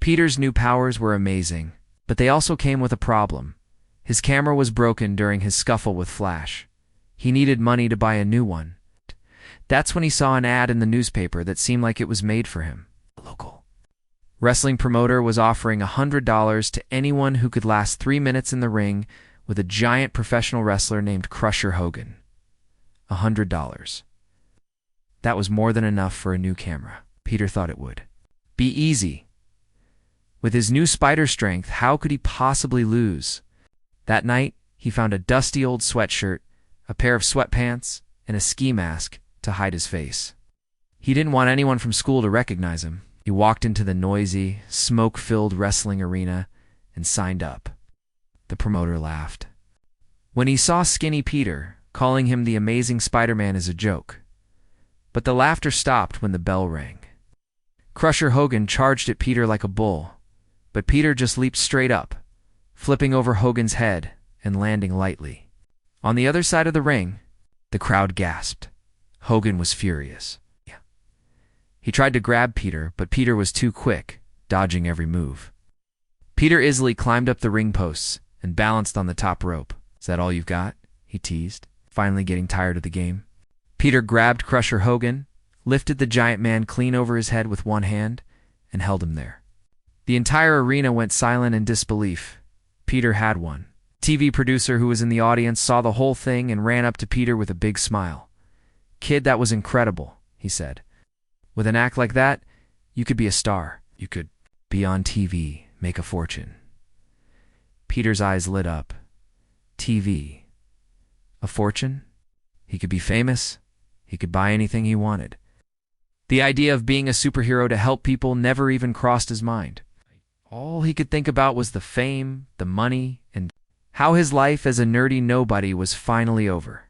Peter's new powers were amazing, but they also came with a problem. His camera was broken during his scuffle with Flash. He needed money to buy a new one. That's when he saw an ad in the newspaper that seemed like it was made for him. A local wrestling promoter was offering $100 to anyone who could last 3 minutes in the ring with a giant professional wrestler named Crusher Hogan. $100. That was more than enough for a new camera. Peter thought it would be easy. With his new spider strength, how could he possibly lose? That night, he found a dusty old sweatshirt, a pair of sweatpants, and a ski mask to hide his face. He didn't want anyone from school to recognize him. He walked into the noisy, smoke-filled wrestling arena and signed up. The promoter laughed when he saw Skinny Peter, calling him the Amazing Spider-Man as a joke. But the laughter stopped when the bell rang. Crusher Hogan charged at Peter like a bull, but Peter just leaped straight up, flipping over Hogan's head and landing lightly. On the other side of the ring, the crowd gasped. Hogan was furious. He tried to grab Peter, but Peter was too quick, dodging every move. Peter easily climbed up the ring posts and balanced on the top rope. "Is that all you've got?" he teased, finally getting tired of the game. Peter grabbed Crusher Hogan, lifted the giant man clean over his head with one hand, and held him there. The entire arena went silent in disbelief. Peter had won. TV producer who was in the audience saw the whole thing and ran up to Peter with a big smile. "Kid, that was incredible," he said. "With an act like that, you could be a star. You could be on TV, make a fortune." Peter's eyes lit up. TV. A fortune? He could be famous. He could buy anything he wanted. The idea of being a superhero to help people never even crossed his mind. All he could think about was the fame, the money, and how his life as a nerdy nobody was finally over.